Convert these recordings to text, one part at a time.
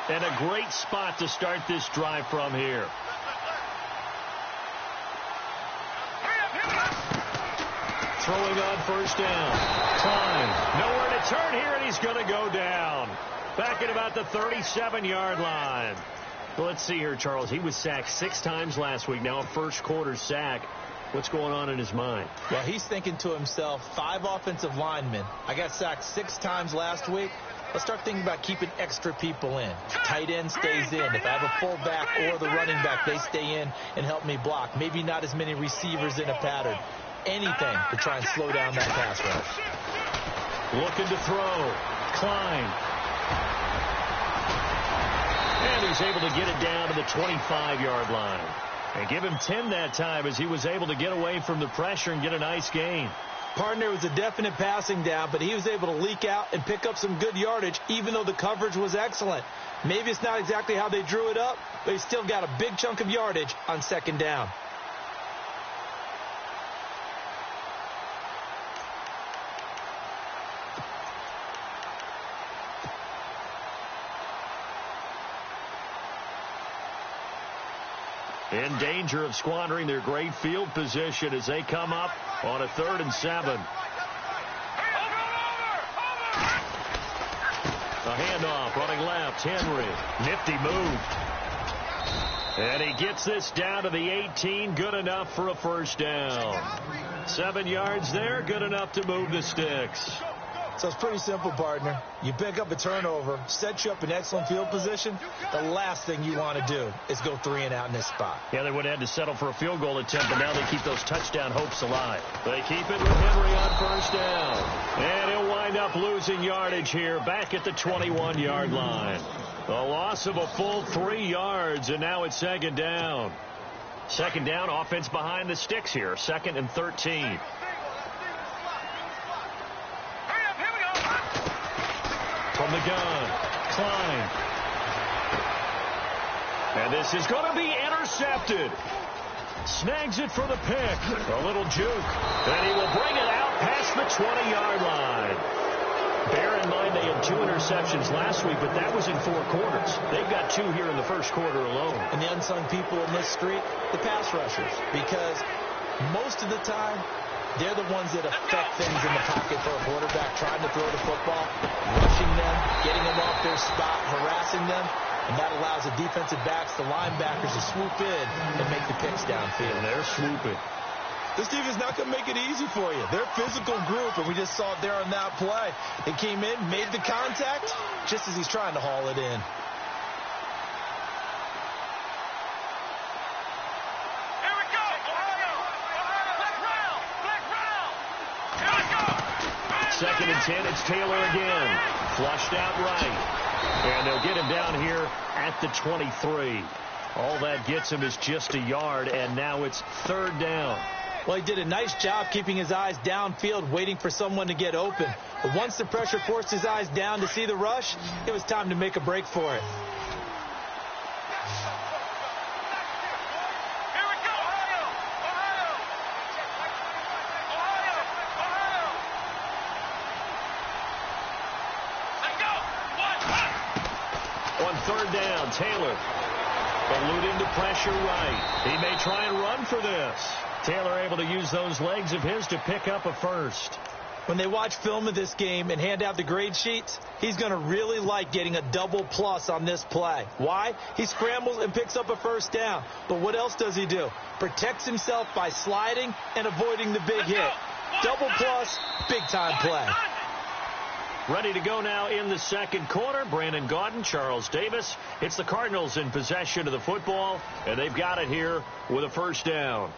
And a great spot to start this drive from here. Throwing on first down. Klein, nowhere to turn here, and he's going to go down. Back at about the 37-yard line. Well, let's see here, Charles. He was sacked 6 times last week. Now a first-quarter sack. What's going on in his mind? Well, he's thinking to himself, 5 offensive linemen. I got sacked 6 times last week. Let's start thinking about keeping extra people in. Tight end stays in. If I have a fullback or the running back, they stay in and help me block. Maybe not as many receivers in a pattern. Anything to try and slow down that pass rush. Looking to throw. Klein. And he's able to get it down to the 25-yard line. And give him 10 that time as he was able to get away from the pressure and get a nice gain. Partner, was a definite passing down, but he was able to leak out and pick up some good yardage, even though the coverage was excellent. Maybe it's not exactly how they drew it up, but he still got a big chunk of yardage on second down. In danger of squandering their great field position as they come up on a 3rd and 7. A handoff running left. Henry. Nifty move. And he gets this down to the 18. Good enough for a first down. 7 yards there. Good enough to move the sticks. So it's pretty simple, partner. You pick up a turnover, set you up in excellent field position. The last thing you want to do is go 3 and out in this spot. Yeah, they would have had to settle for a field goal attempt, but now they keep those touchdown hopes alive. They keep it with Henry on first down. And he'll wind up losing yardage here back at the 21-yard line. A loss of a full 3 yards, and now it's second down. Second down, offense behind the sticks here. 2nd and 13. From the gun, Klein. And this is going to be intercepted. Snags it for the pick. A little juke. And he will bring it out past the 20-yard line. Bear in mind they had 2 interceptions last week, but that was in 4 quarters. They've got 2 here in the first quarter alone. And the unsung people in this street, the pass rushers. Because most of the time, they're the ones that affect things in the pocket for a quarterback, trying to throw the football, rushing them, getting them off their spot, harassing them, and that allows the defensive backs, the linebackers to swoop in and make the picks downfield. And they're swooping. This defense is not going to make it easy for you. They're a physical group, and we just saw it there on that play. They came in, made the contact, just as he's trying to haul it in. Second and 10, it's Taylor again. Flushed out right. And they'll get him down here at the 23. All that gets him is just a yard, and now it's 3rd down. Well, he did a nice job keeping his eyes downfield, waiting for someone to get open. But once the pressure forced his eyes down to see the rush, it was time to make a break for it. On 3rd down, Taylor alluding to pressure right. He may try and run for this. Taylor able to use those legs of his to pick up a first. When they watch film of this game and hand out the grade sheets, he's going to really like getting a double plus on this play. Why? He scrambles and picks up a first down. But what else does he do? Protects himself by sliding and avoiding the big hit. Double plus, big time play. Ready to go now in the second quarter. Brandon Gaudin, Charles Davis. It's the Cardinals in possession of the football, and they've got it here with a first down.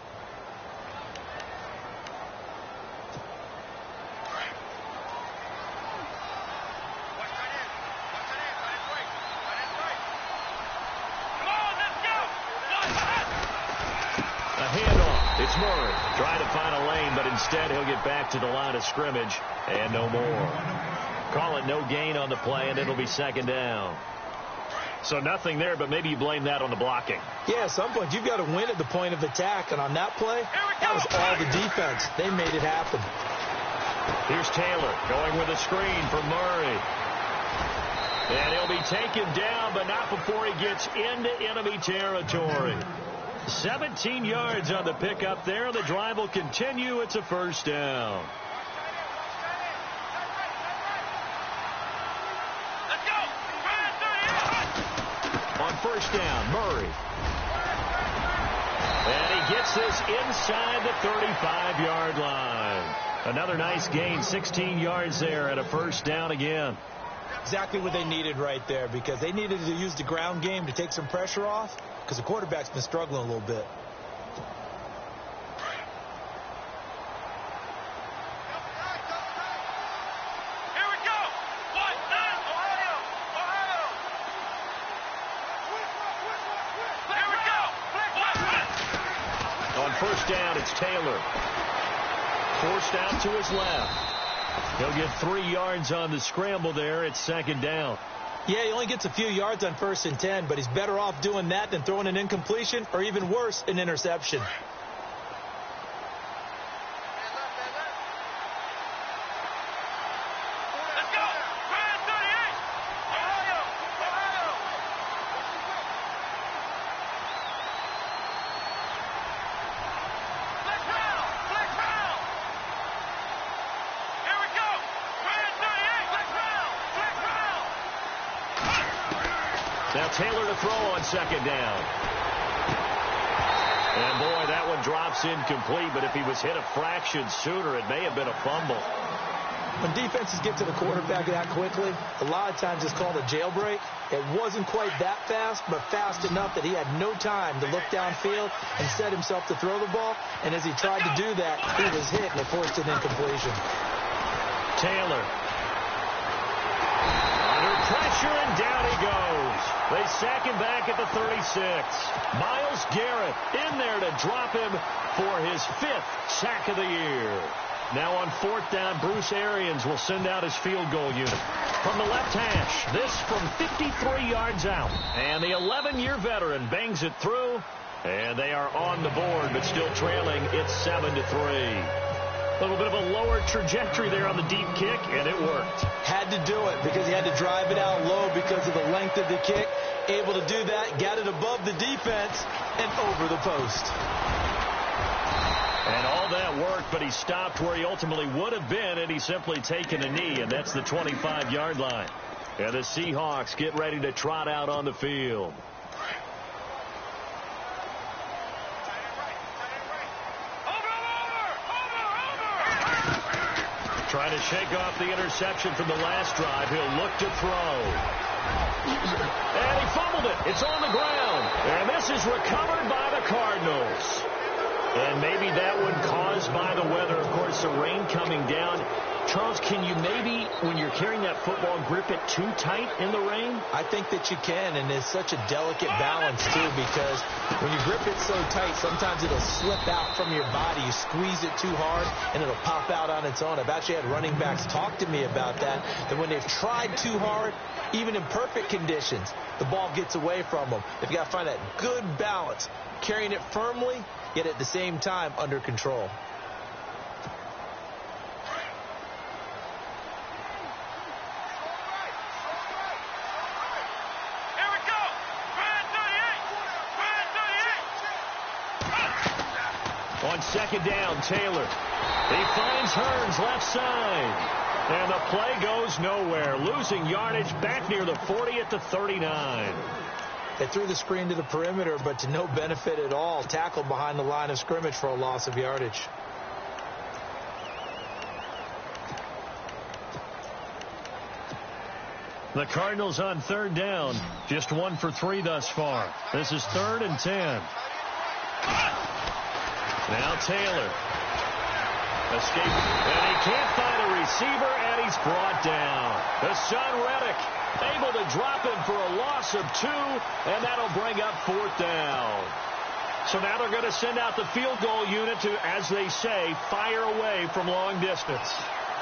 A handoff. It's Murray trying to find a lane, but instead he'll get back to the line of scrimmage and no more. Call it no gain on the play, and it'll be second down. So nothing there, but maybe you blame that on the blocking. Yeah, at some point you've got to win at the point of attack, and on that play, that was all the defense. They made it happen. Here's Taylor going with a screen for Murray. And he'll be taken down, but not before he gets into enemy territory. 17 yards on the pickup there. The drive will continue. It's a first down. Let's go. On first down, Murray. And he gets this inside the 35-yard line. Another nice gain, 16 yards there, and a first down again. Exactly what they needed right there, because they needed to use the ground game to take some pressure off, because the quarterback's been struggling a little bit. Here we go. 1-9, Ohio. Here we go. On first down, it's Taylor. Forced out to his left. He'll get 3 yards on the scramble there. It's second down. Yeah, he only gets a few yards on 1st and 10, but he's better off doing that than throwing an incompletion or even worse, an interception. Let's go. 38. Ohio. Flex round. Here we go. 38. Flex round. Now Taylor to throw on second down. And boy, that one drops incomplete, but if he was hit a fraction sooner, it may have been a fumble. When defenses get to the quarterback that quickly, a lot of times it's called a jailbreak. It wasn't quite that fast, but fast enough that he had no time to look downfield and set himself to throw the ball. And as he tried to do that, he was hit and it forced an incompletion. Taylor. Under pressure, and down he goes. They sack him back at the 36. Myles Garrett in there to drop him for his 5th sack of the year. Now on 4th down, Bruce Arians will send out his field goal unit. From the left hash, this from 53 yards out. And the 11-year veteran bangs it through. And they are on the board, but still trailing. It's 7-3. A little bit of a lower trajectory there on the deep kick, and it worked. Had to do it because he had to drive it out low because of the length of the kick. Able to do that, got it above the defense, and over the post. And all that worked, but he stopped where he ultimately would have been, and he's simply taken a knee, and that's the 25-yard line. And the Seahawks get ready to trot out on the field. Trying to shake off the interception from the last drive. He'll look to throw. And he fumbled it. It's on the ground. And this is recovered by the Cardinals. And maybe that one caused by the weather. Of course, the rain coming down. Charles, can you maybe, when you're carrying that football, grip it too tight in the rain? I think that you can, and it's such a delicate balance, too, because when you grip it so tight, sometimes it'll slip out from your body. You squeeze it too hard, and it'll pop out on its own. I've actually had running backs talk to me about that when they've tried too hard, even in perfect conditions, the ball gets away from them. They've got to find that good balance, carrying it firmly, yet at the same time under control. On second down, Taylor. He finds Hearns left side. And the play goes nowhere. Losing yardage back near the 40 at the 39. They threw the screen to the perimeter, but to no benefit at all. Tackled behind the line of scrimmage for a loss of yardage. The Cardinals on third down. Just 1 for 3 thus far. This is 3rd and 10. Now Taylor. Escape. And he can't find a receiver, and he's brought down. Hassan Reddick able to drop him for a loss of 2, and that'll bring up 4th down. So now they're going to send out the field goal unit to, as they say, fire away from long distance.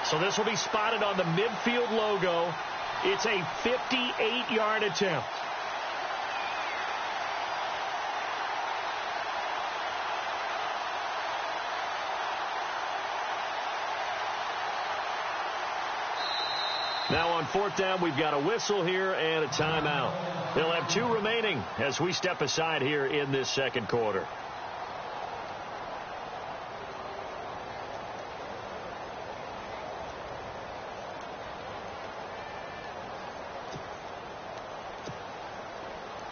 So this will be spotted on the midfield logo. It's a 58-yard attempt. Now on fourth down, we've got a whistle here and a timeout. They'll have 2 remaining as we step aside here in this second quarter.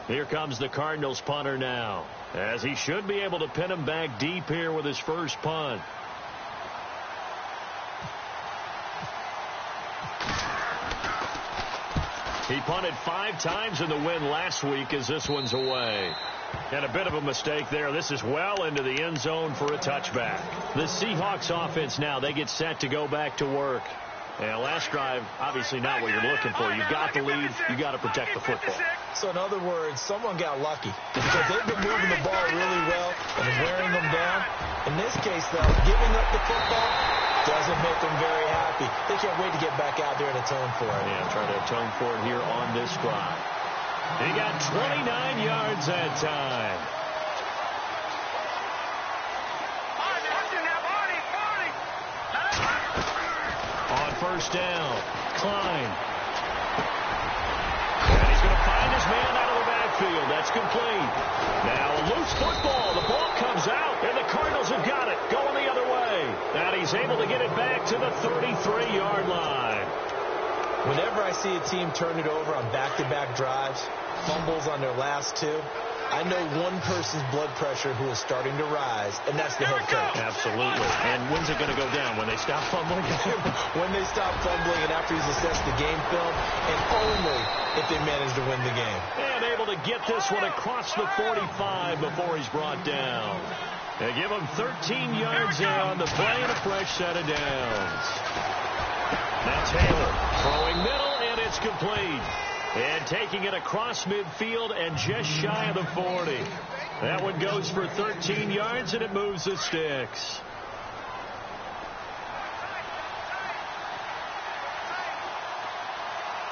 Here comes the Cardinals punter now, as he should be able to pin him back deep here with his first punt. He punted 5 times in the win last week as this one's away. And a bit of a mistake there. This is well into the end zone for a touchback. The Seahawks offense now, they get set to go back to work. And last drive, obviously not what you're looking for. You've got the lead. You've got to protect the football. So in other words, someone got lucky because they've been moving the ball really well and wearing them down. In this case, though, giving up the football doesn't make them very happy. They can't wait to get back out there and atone for it. Yeah, trying to atone for it here on this drive. He got 29 yards that time. On first down, Klein. And he's going to find his man out of the backfield. That's complete. Now a loose football. The ball comes out, and the Cardinals have got it. Going the other way. And he's able to get it back to the 33-yard line. Whenever I see a team turn it over on back-to-back drives, fumbles on their last 2, I know one person's blood pressure who is starting to rise, and that's the head coach. Absolutely. And when's it going to go down? When they stop fumbling? When they stop fumbling and after he's assessed the game film, and only if they manage to win the game. And able to get this one across the 45 before he's brought down. They give him 13 yards there on the play and a fresh set of downs. Now Taylor throwing middle, and it's complete. And taking it across midfield and just shy of the 40. That one goes for 13 yards, and it moves the sticks.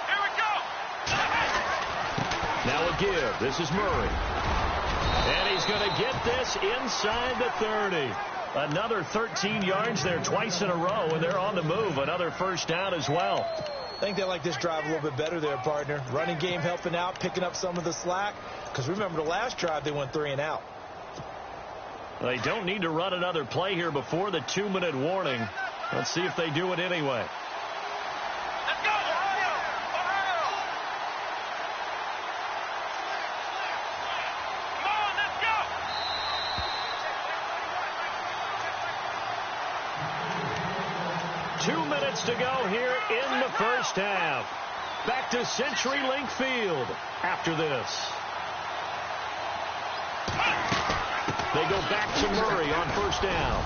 Here we go. Now a give. This is Murray. And he's going to get this inside the 30. Another 13 yards there twice in a row, and they're on the move. Another first down as well. I think they like this drive a little bit better there, partner. Running game helping out, picking up some of the slack. Because remember, the last drive, they went 3 and out. They don't need to run another play here before the 2-minute warning. Let's see if they do it anyway. Let's go, Ohio! Ohio! Come on, let's go! 2 minutes to go here in the first half. Back to CenturyLink Field after this. They go back to Murray on first down.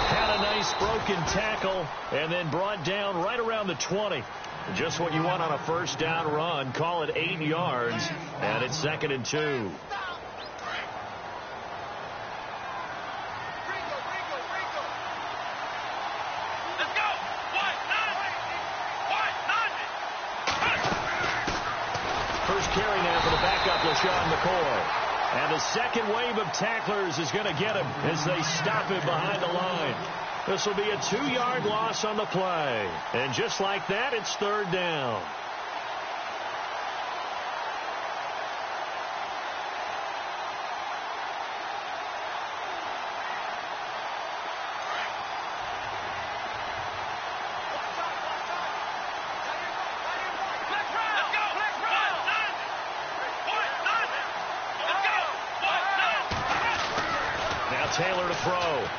Had a nice broken tackle and then brought down right around the 20. Just what you want on a first down run. Call it 8 yards, and it's 2nd and 2. Carry now for the backup, LaShawn McCoy. And the second wave of tacklers is going to get him as they stop him behind the line. This will be a 2-yard loss on the play. And just like that, it's 3rd down. Taylor to throw. And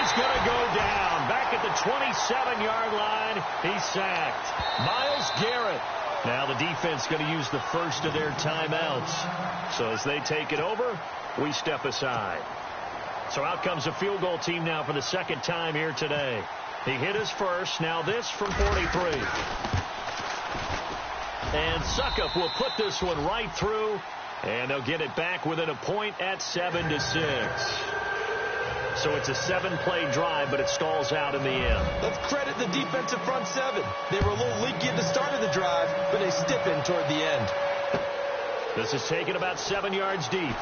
he's going to go down. Back at the 27-yard line. He's sacked. Myles Garrett. Now the defense going to use the first of their timeouts. So as they take it over, we step aside. So out comes a field goal team now for the second time here today. He hit his first. Now this from 43. And Suckup will put this one right through. And they'll get it back within a point at 7-6. So it's a 7-play drive, but it stalls out in the end. Let's credit the defensive front 7. They were a little leaky at the start of the drive, but they stiffened toward the end. This is taken about 7 yards deep.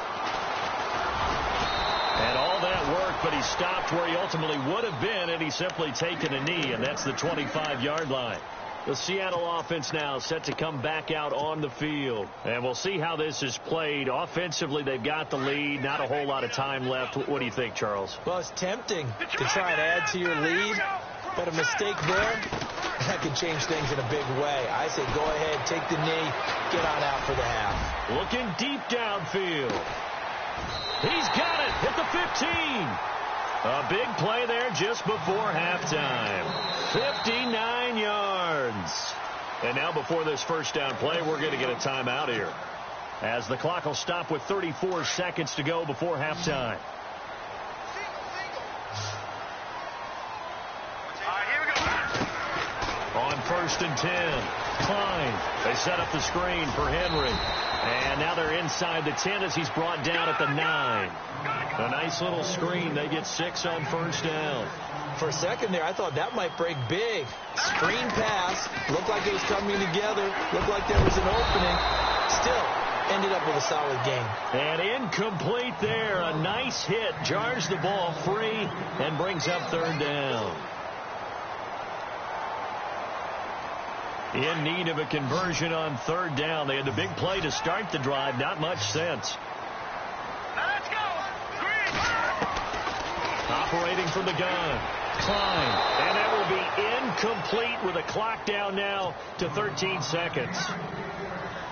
And all that work, but he stopped where he ultimately would have been had he simply taken a knee, and that's the 25-yard line. The Seattle offense now set to come back out on the field. And we'll see how this is played. Offensively, they've got the lead. Not a whole lot of time left. What do you think, Charles? Well, it's tempting to try and add to your lead, but a mistake there, that could change things in a big way. I say go ahead, take the knee, get on out for the half. Looking deep downfield. He's got it at the 15. A big play there just before halftime. 59 yards. And now before this first down play, we're going to get a timeout here, as the clock will stop with 34 seconds to go before halftime. On 1st and 10, Klein. They set up the screen for Henry. And now they're inside the 10 as he's brought down at the 9. A nice little screen. They get 6 on 1st down. For a second there, I thought that might break big. Screen pass. Looked like it was coming together. Looked like there was an opening. Still ended up with a solid game. And incomplete there. A nice hit. Jars the ball free and brings up 3rd down. In need of a conversion on 3rd down. They had the big play to start the drive. Not much sense. Let's go. Operating from the gun. Klein. And that will be incomplete with a clock down now to 13 seconds.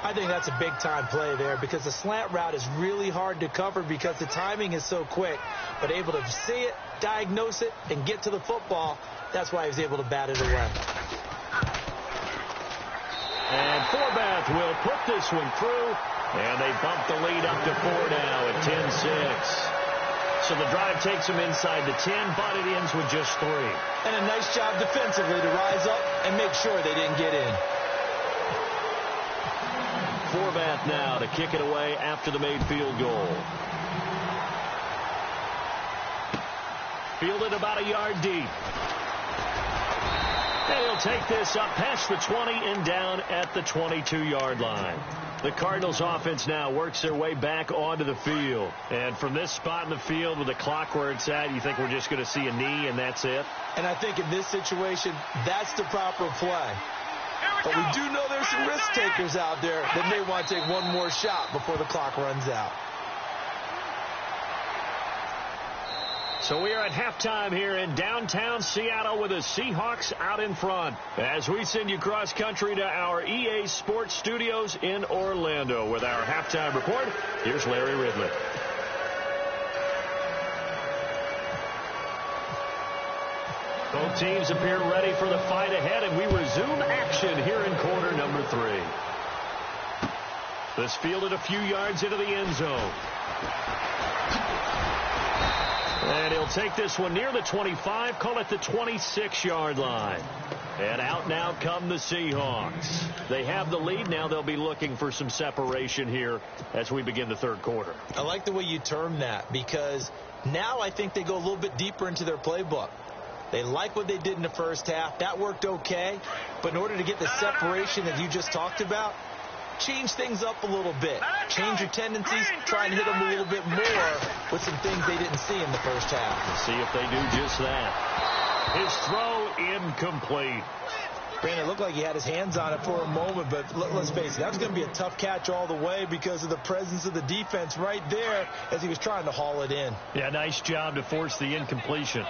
I think that's a big-time play there because the slant route is really hard to cover because the timing is so quick. But able to see it, diagnose it, and get to the football, that's why he was able to bat it away. And Forbath will put this one through, and they bump the lead up to 4 now at 10-6. So the drive takes them inside the 10, but it ends with just 3. And a nice job defensively to rise up and make sure they didn't get in. Forbath now to kick it away after the made field goal. Fielded about a yard deep. And he'll take this up past the 20 and down at the 22-yard line. The Cardinals offense now works their way back onto the field. And from this spot in the field with the clock where it's at, you think we're just going to see a knee and that's it? And I think in this situation, that's the proper play. But we do know there's some risk takers out there that may want to take one more shot before the clock runs out. So we are at halftime here in downtown Seattle with the Seahawks out in front. As we send you cross country to our EA Sports Studios in Orlando with our halftime report, here's Larry Ridley. Both teams appear ready for the fight ahead, and we resume action here in quarter number 3. This fielded a few yards into the end zone. And he'll take this one near the 25, call it the 26-yard line. And out now come the Seahawks. They have the lead. Now they'll be looking for some separation here as we begin the 3rd quarter. I like the way you term that because now I think they go a little bit deeper into their playbook. They like what they did in the first half. That worked okay. But in order to get the separation that you just talked about, change things up a little bit. Change your tendencies. Try and hit them a little bit more with some things they didn't see in the first half. We'll see if they do just that. His throw incomplete. Brandon, it looked like he had his hands on it for a moment, but let's face it, that was going to be a tough catch all the way because of the presence of the defense right there as he was trying to haul it in. Yeah, nice job to force the incompletion.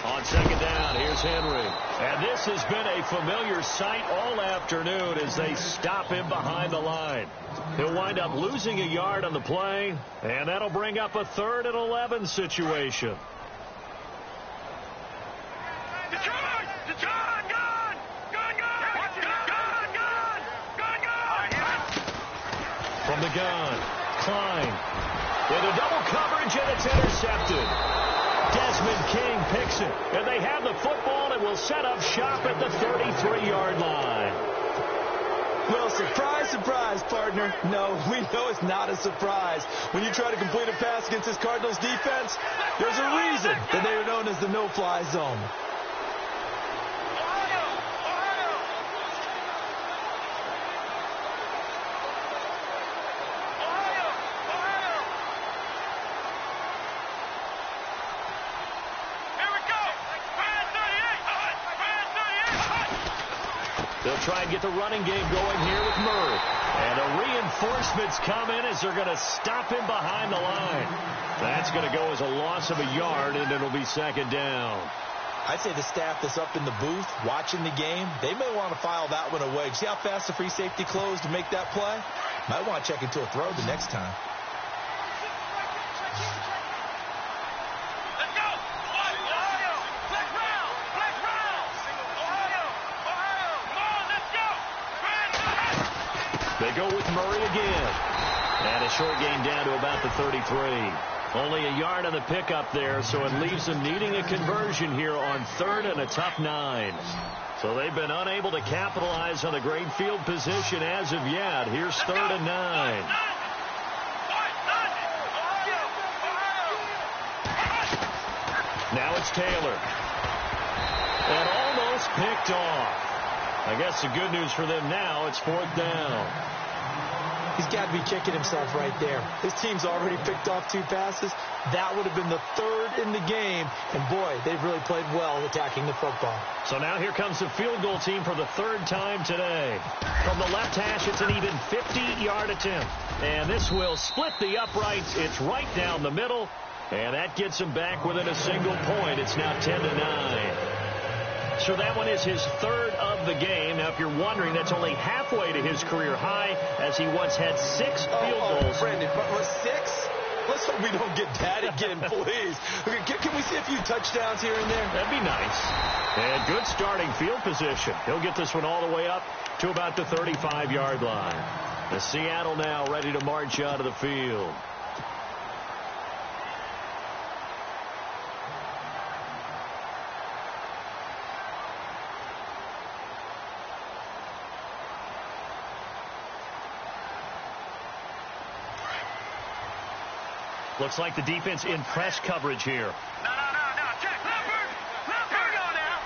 On 2nd down, here's Henry. And this has been a familiar sight all afternoon as they stop him behind the line. He'll wind up losing a yard on the play, and that'll bring up a 3rd and 11 situation. From the gun, Klein. With a double coverage, and it's intercepted. Desmond King picks it, and they have the football and will set up shop at the 33-yard line. Well, surprise, surprise, partner. No, we know it's not a surprise. When you try to complete a pass against this Cardinals defense, there's a reason that they are known as the no-fly zone. They'll try and get the running game going here with Murray. And the reinforcements come in as they're going to stop him behind the line. That's going to go as a loss of a yard, and it'll be second down. I'd say the staff that's up in the booth watching the game, they may want to file that one away. See how fast the free safety closed to make that play? Might want to check into a throw the next time. Let's go! Ohio! Black round! Black round! Ohio! Ohio! Come on, let's go! They go with Murray again. And a short gain down to about the 33. Only a yard on the pickup there, so it leaves them needing a conversion here on third and a tough 9. So they've been unable to capitalize on the great field position as of yet. Here's third and 9. Now it's Taylor. And almost picked off. I guess the good news for them now, it's fourth down. He's got to be kicking himself right there. His team's already picked off 2 passes. That would have been the third in the game. And, boy, they've really played well attacking the football. So now here comes the field goal team for the third time today. From the left hash, it's an even 50-yard attempt. And this will split the uprights. It's right down the middle. And that gets them back within a single point. It's now 10-9. So that one is his third of the game. Now, if you're wondering, that's only halfway to his career high, as he once had 6 field goals. Brandon, but was 6? Let's hope we don't get that again, please. Can we see a few touchdowns here and there? That'd be nice. And good starting field position. He'll get this one all the way up to about the 35-yard line. The Seattle now ready to march out of the field. Looks like the defense in press coverage here. No. Check. Leopard. Here we go now.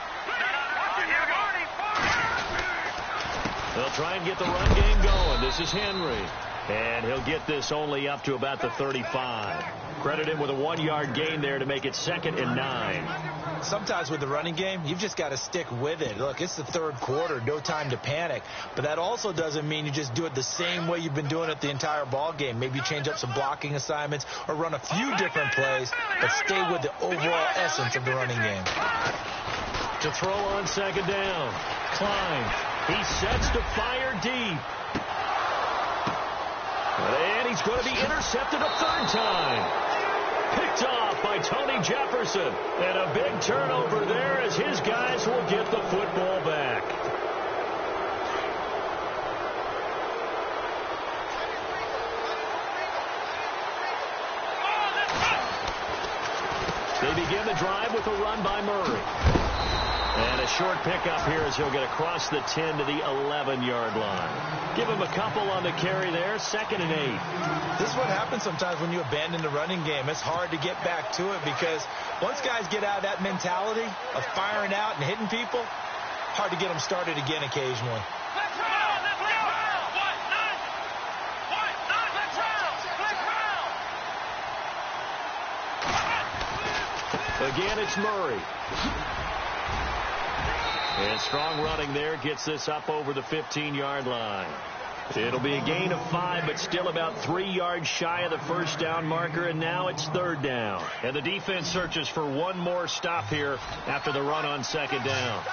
They'll try and get the run game going. This is Henry. And he'll get this only up to about the 35. Credit him with a 1-yard gain there to make it second and 9. Sometimes with the running game, you've just got to stick with it. Look, it's the third quarter, no time to panic. But that also doesn't mean you just do it the same way you've been doing it the entire ball game. Maybe change up some blocking assignments or run a few different plays, but stay with the overall essence of the running game. To throw on second down. Klein. He sets to fire deep. And he's going to be intercepted a third time. Picked off by Tony Jefferson. And a big turnover there as his guys will get the football back. They begin the drive with a run by Murray. And a short pickup here as he'll get across the 10 to the 11-yard line. Give him a couple on the carry there, second and 8. This is what happens sometimes when you abandon the running game. It's hard to get back to it because once guys get out of that mentality of firing out and hitting people, hard to get them started again occasionally. Again, it's Murray. And strong running there gets this up over the 15-yard line. It'll be a gain of 5, but still about 3 yards shy of the first down marker, and now it's third down. And the defense searches for one more stop here after the run on second down.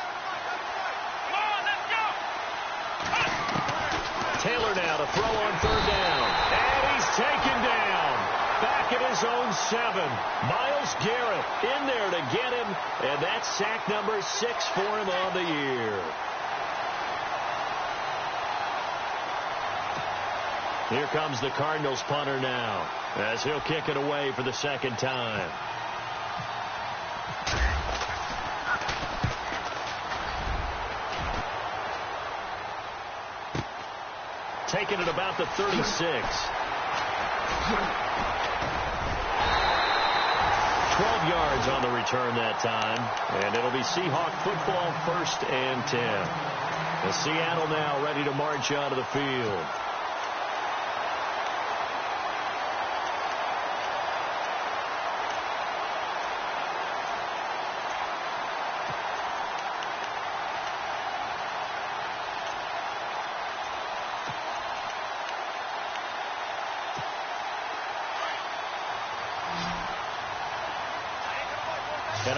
Taylor now to throw on third down. And he's taken down. Back at his own 7. Myles Garrett in there to get him. And that's sack number 6 for him on the year. Here comes the Cardinals punter now as he'll kick it away for the second time. Taking it about the 36. 12 yards on the return that time. And it'll be Seahawk football, first and 10. The Seattle now ready to march out of the field.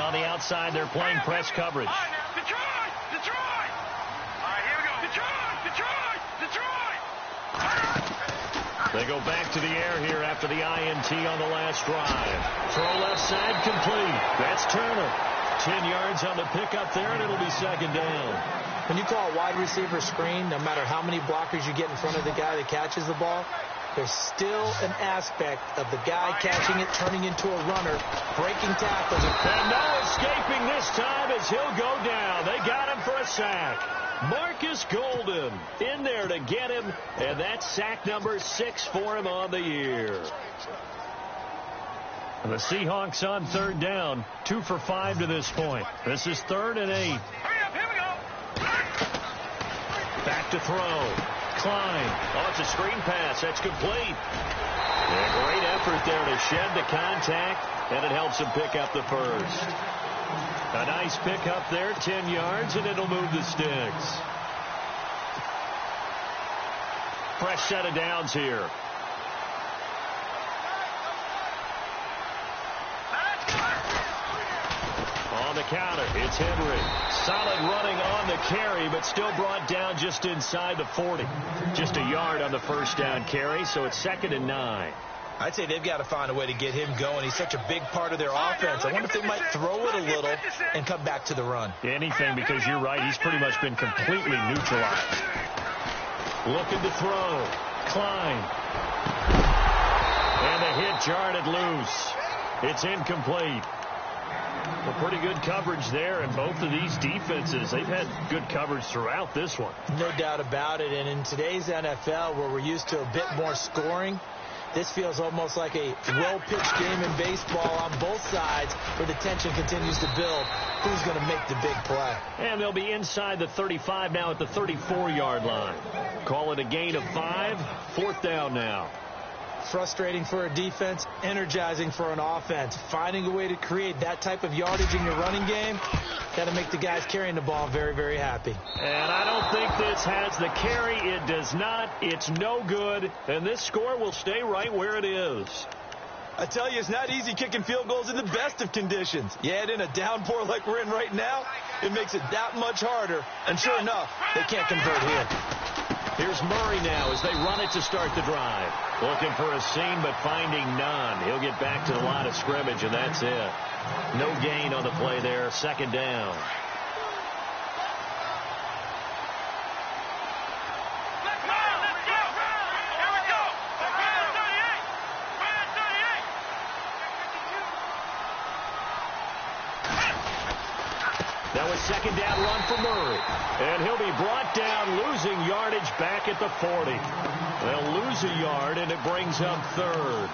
on the outside, they're playing press coverage. All right, now, Detroit! Detroit! All right, here we go. Detroit! Detroit! Detroit! They go back to the air here after the INT on the last drive. Throw left side complete. That's Turner. 10 yards on the pickup there, and it'll be second down. When you call a wide receiver screen, no matter how many blockers you get in front of the guy that catches the ball, there's still an aspect of the guy catching it, turning into a runner, breaking tackles. And no escaping this time as he'll go down. They got him for a sack. Marcus Golden in there to get him, and that's sack number 6 for him on the year. And the Seahawks on third down, 2 for 5 to this point. This is 3rd and 8. Hurry up, here we go. Back to throw. Klein. Oh, it's a screen pass. That's complete. And great effort there to shed the contact, and it helps him pick up the first. A nice pick up there, 10 yards, and it'll move the sticks. Fresh set of downs here. On the counter, it's Henry. Solid running on the carry, but still brought down just inside the 40. Just a yard on the first down carry, so it's 2nd and 9. I'd say they've got to find a way to get him going. He's such a big part of their offense. I wonder if they might throw it a little and come back to the run. Anything, because you're right, he's pretty much been completely neutralized. Looking to throw. Klein. And the hit jarred loose. It's incomplete. Well, pretty good coverage there, and both of these defenses, they've had good coverage throughout this one. No doubt about it, and in today's NFL, where we're used to a bit more scoring, this feels almost like a well-pitched game in baseball on both sides where the tension continues to build. Who's going to make the big play? And they'll be inside the 35 now at the 34-yard line. Call it a gain of 5, 4th down now. Frustrating for a defense, energizing for an offense. Finding a way to create that type of yardage in your running game, got to make the guys carrying the ball very, very happy. And I don't think this has the carry. It does not. It's no good. And this score will stay right where it is. I tell you, it's not easy kicking field goals in the best of conditions. You add in a downpour like we're in right now, it makes it that much harder. And sure enough, they can't convert here. Here's Murray now as they run it to start the drive. Looking for a seam, but finding none. He'll get back to the line of scrimmage, and that's it. No gain on the play there. 2nd down. Let's go! Here we go! Brand 38! Brand 38! That was 2nd down run for Murray. And he'll be brought down, losing yardage back at the 40. They'll lose a yard, and it brings up 3rd.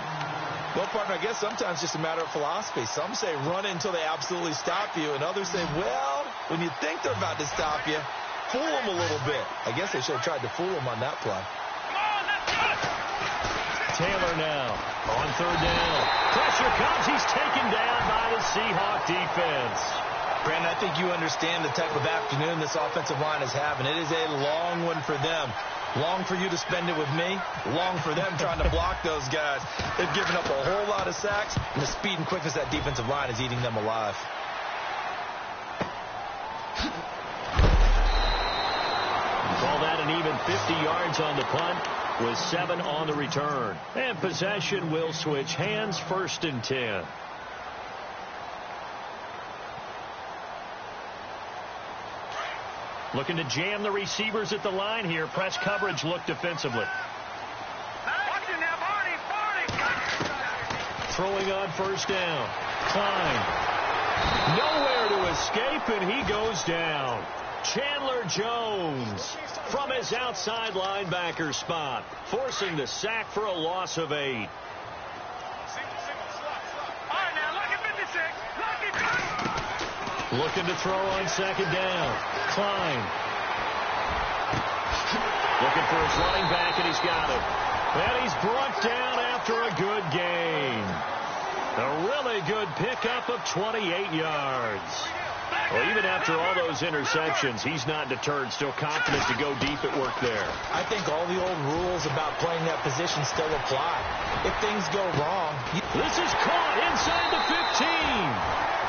Well, partner, I guess sometimes it's just a matter of philosophy. Some say run it until they absolutely stop you, and others say, well, when you think they're about to stop you, fool them a little bit. I guess they should have tried to fool them on that play. Come on, let's go! Taylor now on 3rd down. Pressure comes. He's taken down by the Seahawk defense. Brandon, I think you understand the type of afternoon this offensive line is having. It is a long one for them. Long for you to spend it with me. Long for them trying to block those guys. They've given up a whole lot of sacks, and the speed and quickness of that defensive line is eating them alive. Call that an even 50 yards on the punt with 7 on the return. And possession will switch hands, 1st and 10. Looking to jam the receivers at the line here. Press coverage look defensively. Watch it now, Barney! Throwing on 1st down. Klein. Nowhere to escape, and he goes down. Chandler Jones from his outside linebacker spot, forcing the sack for a loss of 8. All right, now, look at 56. Looking to throw on 2nd down. Klein. Looking for his running back, and he's got it. And he's brought down after a good gain. A really good pickup of 28 yards. Well, even after all those interceptions, he's not deterred, still confident to go deep at work there. I think all the old rules about playing that position still apply. If things go wrong... This is caught inside the 15.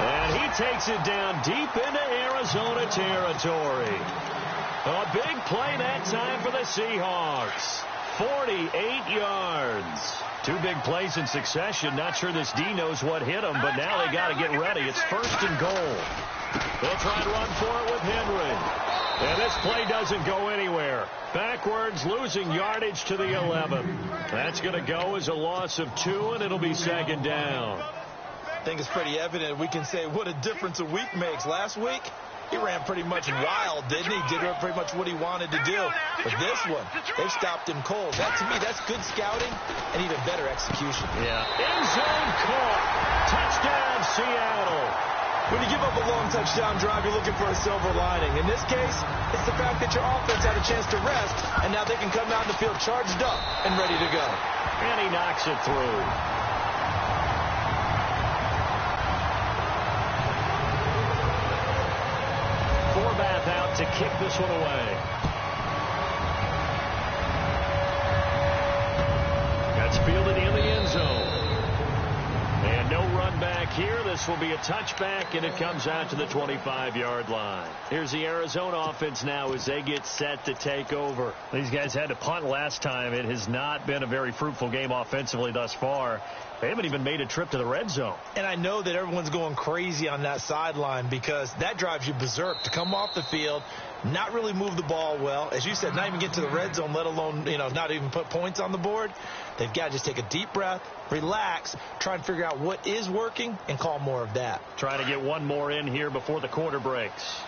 And he takes it down deep into Arizona territory. A big play that time for the Seahawks. 48 yards. Two big plays in succession. Not sure this D knows what hit him, but now they got to get ready. It's 1st and goal. They'll try and run for it with Henry. And this play doesn't go anywhere. Backwards, losing yardage to the 11. That's going to go as a loss of 2, and it'll be 2nd down. I think it's pretty evident. We can say what a difference a week makes. Last week, he ran pretty much wild, didn't he? Did pretty much what he wanted to do. But this one, they stopped him cold. That, to me, that's good scouting and even better execution. Yeah. End zone caught. Touchdown, Seattle. When you give up a long touchdown drive, you're looking for a silver lining. In this case, it's the fact that your offense had a chance to rest, and now they can come out in the field charged up and ready to go. And he knocks it through. Forbath out to kick this one away. That's fielded in the end zone. And no run back here. This will be a touchback, and it comes out to the 25-yard line. Here's the Arizona offense now as they get set to take over. These guys had to punt last time. It has not been a very fruitful game offensively thus far. They haven't even made a trip to the red zone. And I know that everyone's going crazy on that sideline because that drives you berserk to come off the field, not really move the ball well. As you said, not even get to the red zone, let alone, not even put points on the board. They've got to just take a deep breath, relax, try and figure out what is working, and call more of that. Trying to get one more in here before the quarter breaks.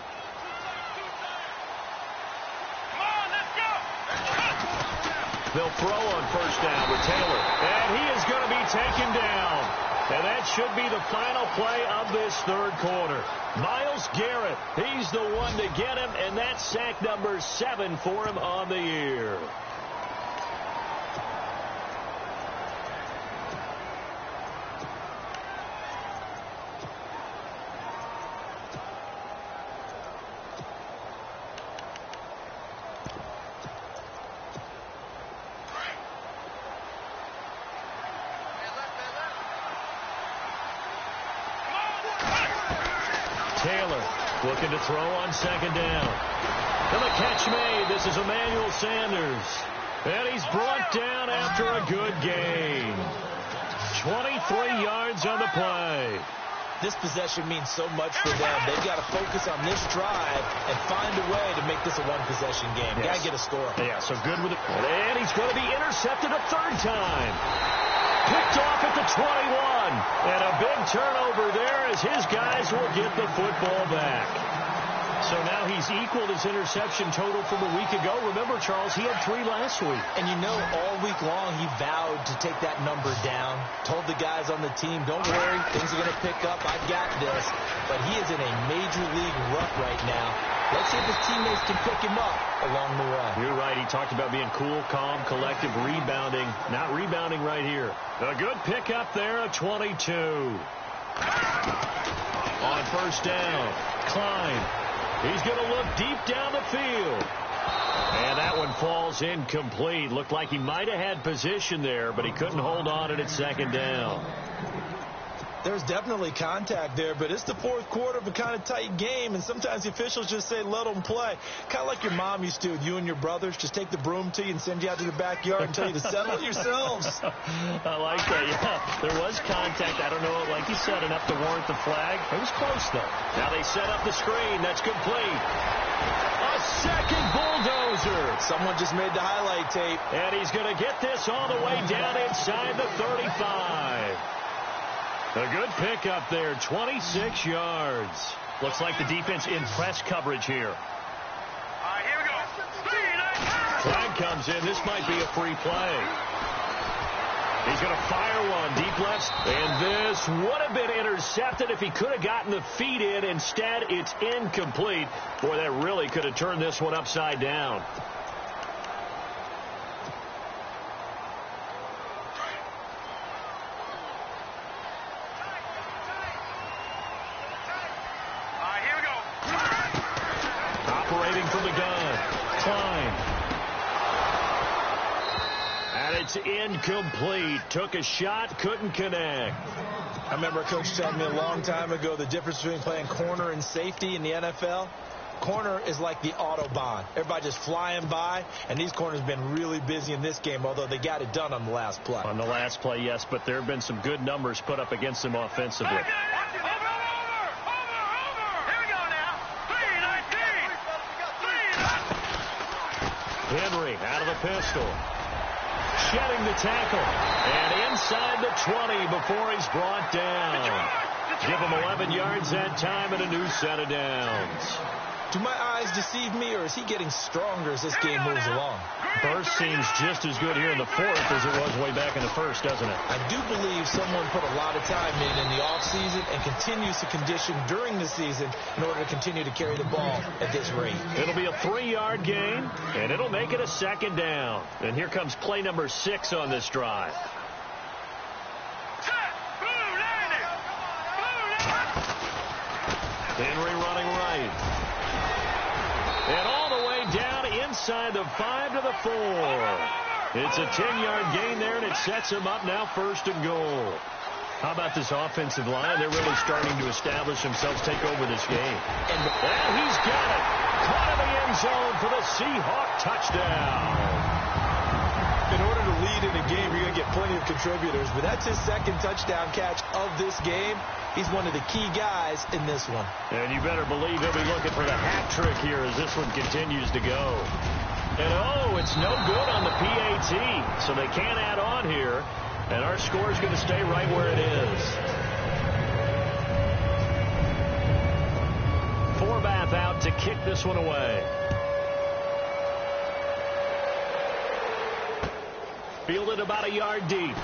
They'll throw on 1st down with Taylor. And he is going to be taken down. And that should be the final play of this 3rd quarter. Myles Garrett, he's the one to get him, and that's sack number 7 for him on the year. Taylor looking to throw on 2nd down. And the catch made. This is Emmanuel Sanders. And he's brought down after a good gain. 23 yards on the play. This possession means so much for them. They've got to focus on this drive and find a way to make this a one-possession game. Yes. Got to get a score. Yeah, so good with it. And he's going to be intercepted a 3rd time. Picked off at the 21. And a big turnover there as his guys will get the football back. So now he's equaled his interception total from a week ago. Remember, Charles, he had 3 last week. And all week long he vowed to take that number down. Told the guys on the team, don't worry, things are going to pick up. I've got this. But he is in a major league rut right now. Let's see if his teammates can pick him up along the way. You're right. He talked about being cool, calm, collective, rebounding. Not rebounding right here. A good pickup there at 22. On 1st down, Klein. He's going to look deep down the field. And that one falls incomplete. Looked like he might have had position there, but he couldn't hold on at 2nd down. There's definitely contact there, but it's the 4th quarter of a kind of tight game, and sometimes the officials just say, let them play. Kind of like your mom used to with you and your brothers. Just take the broom to you and send you out to the backyard and tell you to settle yourselves. I like that, yeah. There was contact. I don't know, like you said, enough to warrant the flag. It was close, though. Now they set up the screen. That's complete. A second bulldozer. Someone just made the highlight tape. And he's going to get this all the way down inside the 35. A good pickup there, 26 yards. Looks like the defense in press coverage here. All right, here we go. Flag comes in. This might be a free play. He's going to fire one deep left. And this would have been intercepted if he could have gotten the feet in. Instead, it's incomplete. Boy, that really could have turned this one upside down. All right, here we go. accelerating from the gun. Klein. And it's incomplete. Took a shot, couldn't connect. I remember a coach telling me a long time ago the difference between playing corner and safety in the NFL. Corner is like the Autobahn. Everybody just flying by, and these corners have been really busy in this game, although they got it done on the last play. On the last play, yes, but there have been some good numbers put up against them offensively. Over. Here we go now. 3-19. Henry out of the pistol. Shedding the tackle. And inside the 20 before he's brought down. Give him 11 yards that time and a new set of downs. Do my eyes deceive me, or is he getting stronger as this game moves along? Burst seems just as good here in the fourth as it was way back in the first, doesn't it? I do believe someone put a lot of time in the offseason and continues to condition during the season in order to continue to carry the ball at this rate. It'll be a 3-yard gain, and it'll make it a second down. And here comes play number 6 on this drive. Henry running right. And all the way down inside the 5 to the 4. It's a 10-yard gain there, and it sets him up now 1st and goal. How about this offensive line? They're really starting to establish themselves, take over this game. And he's got it. Caught in the end zone for the Seahawk touchdown. In order to lead in a game, you're going to get plenty of contributors, but that's his second touchdown catch of this game. He's one of the key guys in this one. And you better believe he'll be looking for the hat trick here as this one continues to go. And, it's no good on the PAT, so they can't add on here. And our score is going to stay right where it is. Forbath out to kick this one away. Fielded about a yard deep.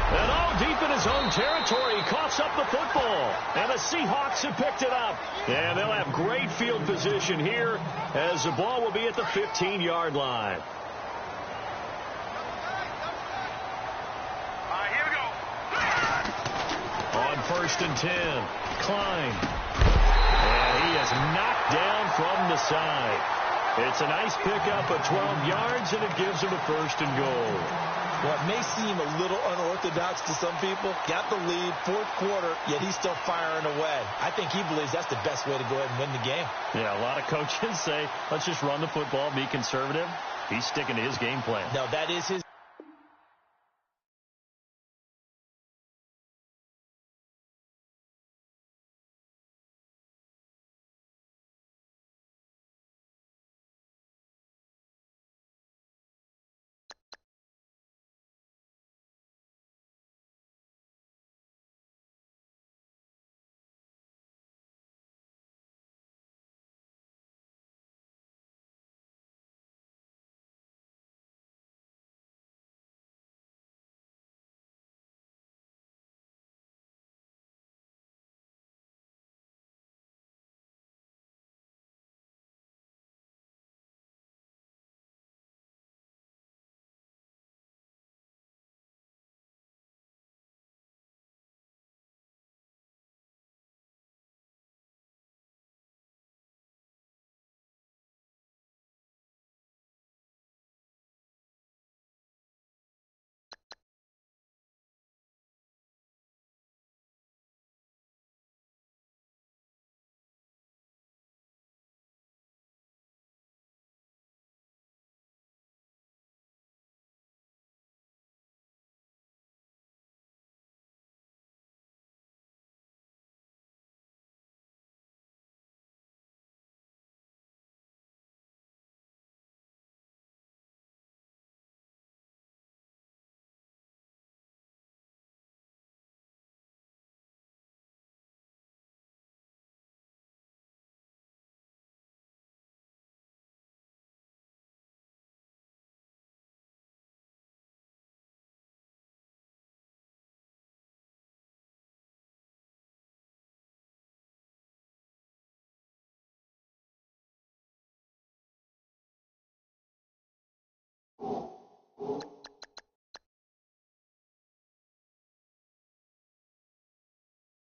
And deep in his own territory. He coughs up the football. And the Seahawks have picked it up. And they'll have great field position here as the ball will be at the 15-yard line. Here we go. On 1st and 10, Klein. And he is knocked down from the side. It's a nice pickup of 12 yards, and it gives him a 1st and goal. Well, it may seem a little unorthodox to some people. Got the lead, 4th quarter, yet he's still firing away. I think he believes that's the best way to go ahead and win the game. Yeah, a lot of coaches say, let's just run the football, be conservative. He's sticking to his game plan. No, that is his.